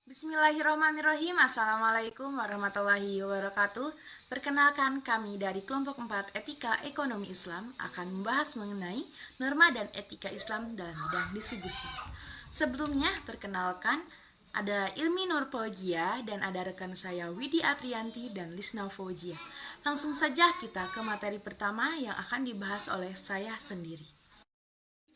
Bismillahirrahmanirrahim. Assalamualaikum warahmatullahi wabarakatuh. Perkenalkan, kami dari kelompok 4 Etika Ekonomi Islam akan membahas mengenai norma dan etika Islam dalam bidang distribusi. Sebelumnya, perkenalkan, ada Ilmi Nur Fauzia dan ada rekan saya Widi Aprianti dan Lisna Fauzia. Langsung saja kita ke materi pertama yang akan dibahas oleh saya sendiri.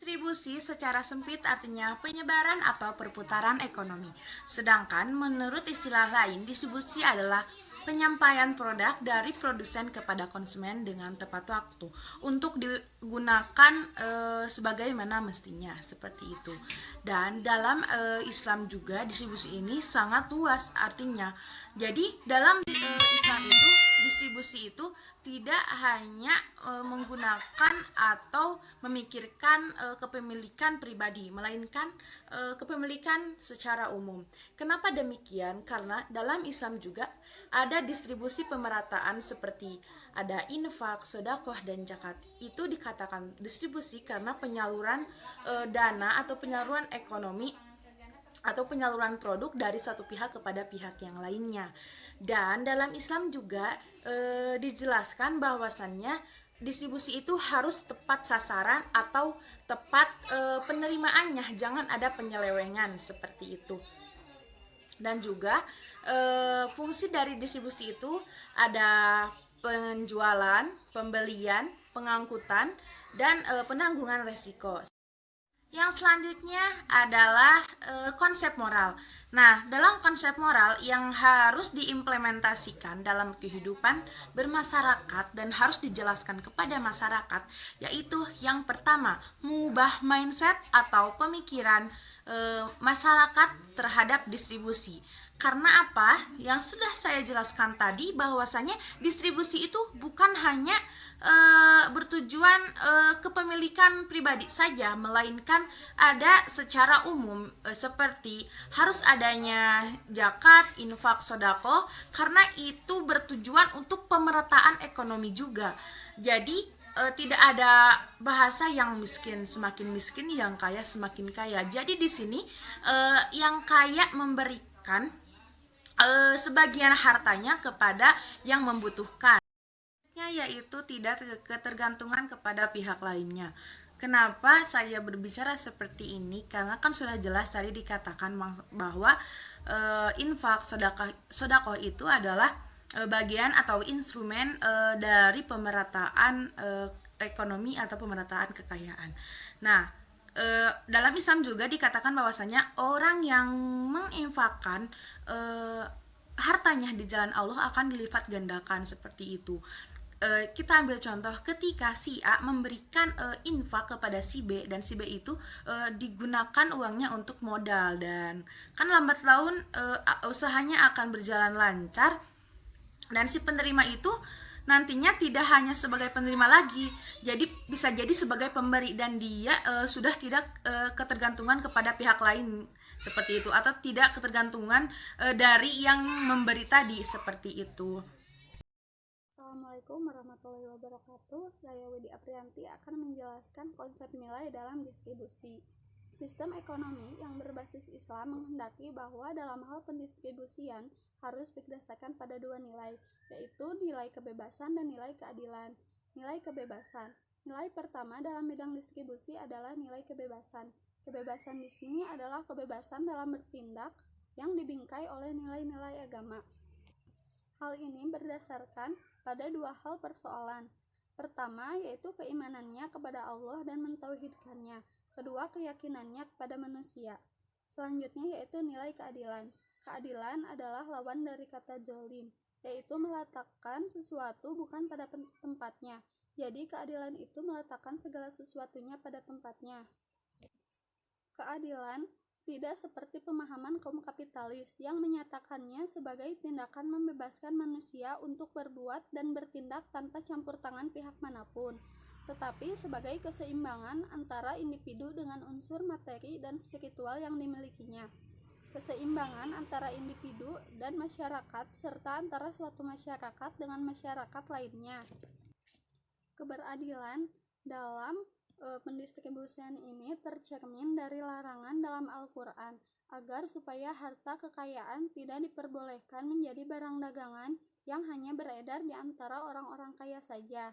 Distribusi secara sempit artinya penyebaran atau perputaran ekonomi. Sedangkan menurut istilah lain, distribusi adalah penyampaian produk dari produsen kepada konsumen dengan tepat waktu untuk digunakan sebagaimana mestinya, seperti itu. Dan dalam Islam juga distribusi ini sangat luas artinya. Jadi dalam Islam itu distribusi itu tidak hanya menggunakan atau memikirkan kepemilikan pribadi, melainkan kepemilikan secara umum. Kenapa demikian? Karena dalam Islam juga ada distribusi pemerataan seperti ada infak, sedekah, dan zakat. Itu dikatakan distribusi karena penyaluran dana atau penyaluran ekonomi atau penyaluran produk dari satu pihak kepada pihak yang lainnya. Dan dalam Islam juga dijelaskan bahwasannya distribusi itu harus tepat sasaran atau tepat penerimaannya, jangan ada penyelewengan seperti itu. Dan juga fungsi dari distribusi itu ada penjualan, pembelian, pengangkutan, dan penanggungan resiko. Yang selanjutnya adalah konsep moral. Nah, dalam konsep moral yang harus diimplementasikan dalam kehidupan bermasyarakat dan harus dijelaskan kepada masyarakat, yaitu yang pertama, mengubah mindset atau pemikiran masyarakat terhadap distribusi. Karena apa? Yang sudah saya jelaskan tadi, bahwasanya distribusi itu bukan hanya bertujuan kepemilikan pribadi saja, melainkan ada secara umum seperti harus adanya zakat, infak, sodako, karena itu bertujuan untuk pemerataan ekonomi juga. Jadi tidak ada bahasa yang miskin semakin miskin, yang kaya semakin kaya. Jadi di sini yang kaya memberikan sebagian hartanya kepada yang membutuhkan, yaitu tidak ketergantungan kepada pihak lainnya. Kenapa saya berbicara seperti ini? Karena kan sudah jelas tadi dikatakan bahwa infak sodakoh itu adalah bagian atau instrumen dari pemerataan ekonomi atau pemerataan kekayaan. Nah, dalam Islam juga dikatakan bahwasanya orang yang menginfakkan hartanya di jalan Allah akan dilipat gandakan, seperti itu. Kita ambil contoh ketika si A memberikan infak kepada si B, dan si B itu digunakan uangnya untuk modal, dan kan lambat laun usahanya akan berjalan lancar, dan si penerima itu nantinya tidak hanya sebagai penerima lagi, jadi bisa jadi sebagai pemberi, dan dia sudah tidak ketergantungan kepada pihak lain seperti itu, atau tidak ketergantungan dari yang memberi tadi, seperti itu. Assalamualaikum warahmatullahi wabarakatuh. Saya Widi Aprianti akan menjelaskan konsep nilai dalam distribusi. Sistem ekonomi yang berbasis Islam menghendaki bahwa dalam hal pendistribusian harus berdasarkan pada dua nilai, yaitu nilai kebebasan dan nilai keadilan. Nilai kebebasan. Nilai pertama dalam bidang distribusi adalah nilai kebebasan. Kebebasan di sini adalah kebebasan dalam bertindak yang dibingkai oleh nilai-nilai agama. Hal ini berdasarkan pada dua hal persoalan. Pertama, yaitu keimanannya kepada Allah dan mentauhidkannya. Kedua, keyakinannya kepada manusia. Selanjutnya yaitu nilai keadilan. Keadilan adalah lawan dari kata zolim, yaitu meletakkan sesuatu bukan pada tempatnya. Jadi keadilan itu meletakkan segala sesuatunya pada tempatnya. Keadilan tidak seperti pemahaman kaum kapitalis yang menyatakannya sebagai tindakan membebaskan manusia untuk berbuat dan bertindak tanpa campur tangan pihak manapun, tetapi sebagai keseimbangan antara individu dengan unsur materi dan spiritual yang dimilikinya. Keseimbangan antara individu dan masyarakat serta antara suatu masyarakat dengan masyarakat lainnya. Keberadilan dalam pendistribusian ini tercermin dari larangan dalam Al-Quran. agar supaya harta kekayaan tidak diperbolehkan menjadi barang dagangan yang hanya beredar di antara orang-orang kaya saja,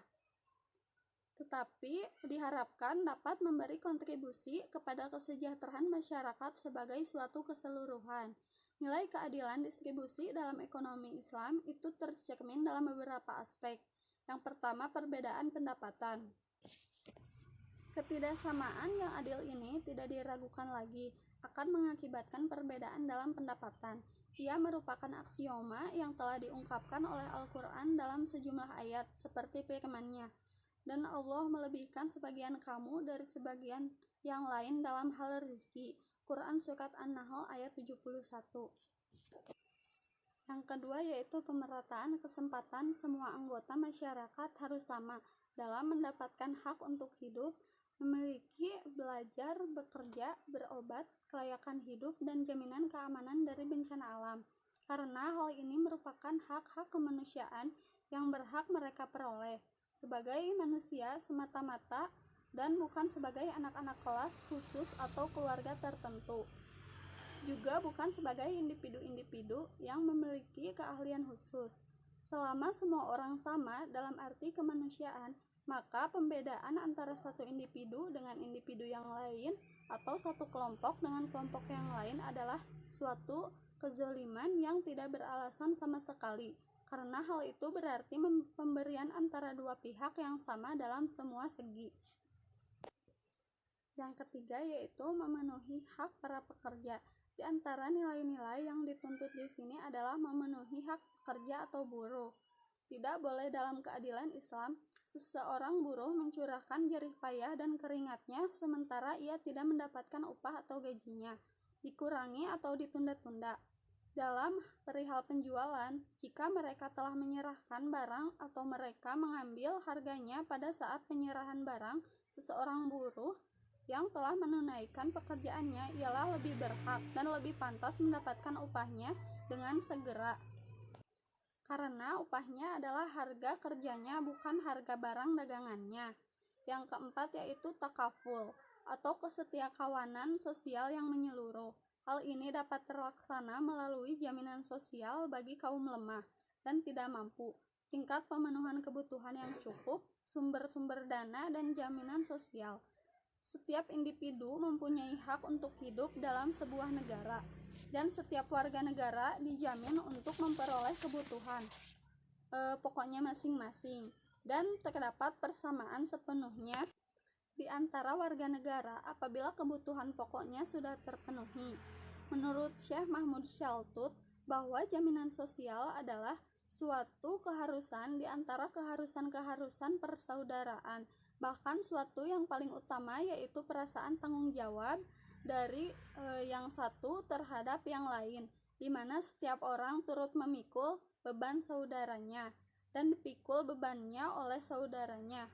tetapi diharapkan dapat memberi kontribusi kepada kesejahteraan masyarakat sebagai suatu keseluruhan. Nilai keadilan distribusi dalam ekonomi Islam itu tercermin dalam beberapa aspek. Yang pertama, perbedaan pendapatan. Ketidaksamaan yang adil ini tidak diragukan lagi akan mengakibatkan perbedaan dalam pendapatan. Ia merupakan aksioma yang telah diungkapkan oleh Al-Quran dalam sejumlah ayat, seperti firman-Nya, "Dan Allah melebihkan sebagian kamu dari sebagian yang lain dalam hal rezeki." Quran Surat An-Nahl ayat 71. Yang kedua yaitu pemerataan kesempatan. Semua anggota masyarakat harus sama dalam mendapatkan hak untuk hidup, memiliki, belajar, bekerja, berobat, kelayakan hidup, dan jaminan keamanan dari bencana alam. Karena hal ini merupakan hak-hak kemanusiaan yang berhak mereka peroleh sebagai manusia semata-mata dan bukan sebagai anak-anak kelas khusus atau keluarga tertentu. Juga bukan sebagai individu-individu yang memiliki keahlian khusus. Selama semua orang sama dalam arti kemanusiaan, maka pembedaan antara satu individu dengan individu yang lain atau satu kelompok dengan kelompok yang lain adalah suatu kezaliman yang tidak beralasan sama sekali, karena hal itu berarti pemberian antara dua pihak yang sama dalam semua segi. Yang ketiga yaitu memenuhi hak para pekerja. Di antara nilai-nilai yang dituntut di sini adalah memenuhi hak pekerja atau buruh. Tidak boleh dalam keadilan Islam seseorang buruh mencurahkan jerih payah dan keringatnya sementara ia tidak mendapatkan upah atau gajinya, dikurangi atau ditunda-tunda. Dalam perihal penjualan, jika mereka telah menyerahkan barang atau mereka mengambil harganya pada saat penyerahan barang, seseorang buruh yang telah menunaikan pekerjaannya ialah lebih berhak dan lebih pantas mendapatkan upahnya dengan segera, karena upahnya adalah harga kerjanya, bukan harga barang dagangannya. Yang keempat yaitu takaful atau kesetiakawanan sosial yang menyeluruh. Hal ini dapat terlaksana melalui jaminan sosial bagi kaum lemah dan tidak mampu, tingkat pemenuhan kebutuhan yang cukup, sumber-sumber dana, dan jaminan sosial. Setiap individu mempunyai hak untuk hidup dalam sebuah negara, dan setiap warga negara dijamin untuk memperoleh kebutuhan pokoknya masing-masing, dan terdapat persamaan sepenuhnya di antara warga negara apabila kebutuhan pokoknya sudah terpenuhi. Menurut Syekh Mahmud Shaltut, bahwa jaminan sosial adalah suatu keharusan di antara keharusan-keharusan persaudaraan, bahkan suatu yang paling utama yaitu perasaan tanggung jawab dari yang satu terhadap yang lain, di mana setiap orang turut memikul beban saudaranya dan dipikul bebannya oleh saudaranya.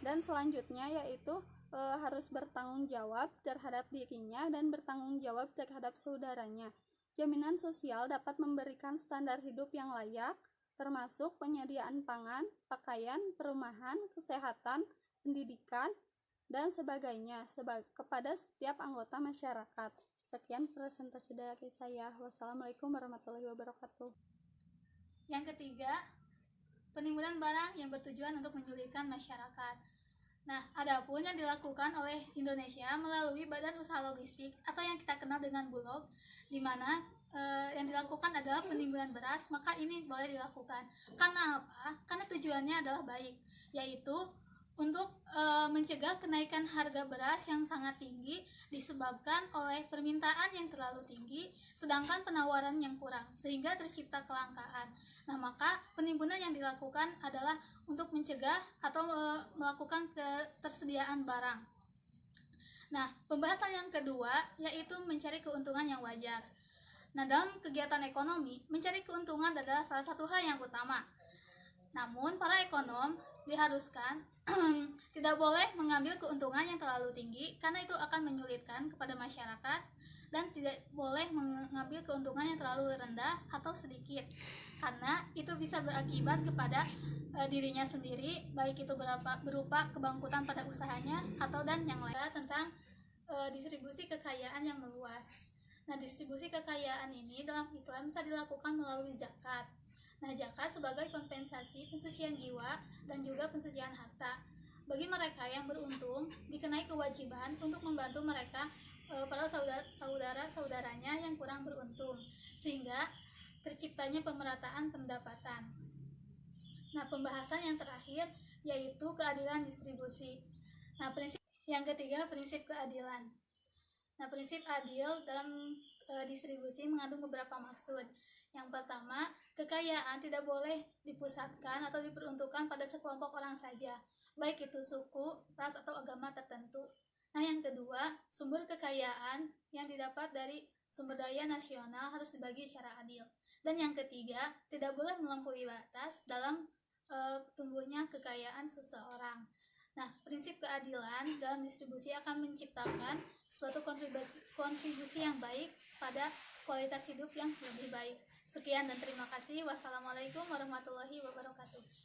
Dan selanjutnya yaitu harus bertanggung jawab terhadap dirinya dan bertanggung jawab terhadap saudaranya. Jaminan sosial dapat memberikan standar hidup yang layak, termasuk penyediaan pangan, pakaian, perumahan, kesehatan, pendidikan, dan sebagainya kepada setiap anggota masyarakat. Sekian presentasi dari saya. Wassalamualaikum warahmatullahi wabarakatuh. Yang ketiga, penimbunan barang yang bertujuan untuk menyulitkan masyarakat. Nah, adapun yang dilakukan oleh Indonesia melalui Badan Usaha Logistik atau yang kita kenal dengan Bulog, di mana yang dilakukan adalah penimbunan beras, maka ini boleh dilakukan. Karena apa? Karena tujuannya adalah baik, yaitu untuk mencegah kenaikan harga beras yang sangat tinggi disebabkan oleh permintaan yang terlalu tinggi, sedangkan penawaran yang kurang, sehingga tercipta kelangkaan. Nah, maka penimbunan yang dilakukan adalah untuk mencegah atau melakukan ketersediaan barang. Nah, pembahasan yang kedua yaitu mencari keuntungan yang wajar. Nah, dalam kegiatan ekonomi, mencari keuntungan adalah salah satu hal yang utama. Namun, para ekonom diharuskan tidak boleh mengambil keuntungan yang terlalu tinggi karena itu akan menyulitkan kepada masyarakat, dan tidak boleh mengambil keuntungan yang terlalu rendah atau sedikit karena itu bisa berakibat kepada dirinya sendiri, baik itu berupa kebangkrutan pada usahanya atau dan yang lain. Tentang distribusi kekayaan yang meluas. Nah, distribusi kekayaan ini dalam Islam bisa dilakukan melalui zakat. Nah, zakat sebagai kompensasi pensucian jiwa dan juga pensucian harta. Bagi mereka yang beruntung, dikenai kewajiban untuk membantu mereka para saudara-saudaranya yang kurang beruntung, sehingga terciptanya pemerataan pendapatan. Nah, pembahasan yang terakhir yaitu keadilan distribusi. Nah, prinsip yang ketiga, prinsip keadilan. Nah, prinsip adil dalam distribusi mengandung beberapa maksud. Yang pertama, kekayaan tidak boleh dipusatkan atau diperuntukkan pada sekelompok orang saja, baik itu suku, ras, atau agama tertentu. Nah, yang kedua, sumber kekayaan yang didapat dari sumber daya nasional harus dibagi secara adil. Dan yang ketiga, tidak boleh melampaui batas dalam tumbuhnya kekayaan seseorang. Nah, prinsip keadilan dalam distribusi akan menciptakan suatu kontribusi yang baik pada kualitas hidup yang lebih baik. Sekian dan terima kasih. Wassalamualaikum warahmatullahi wabarakatuh.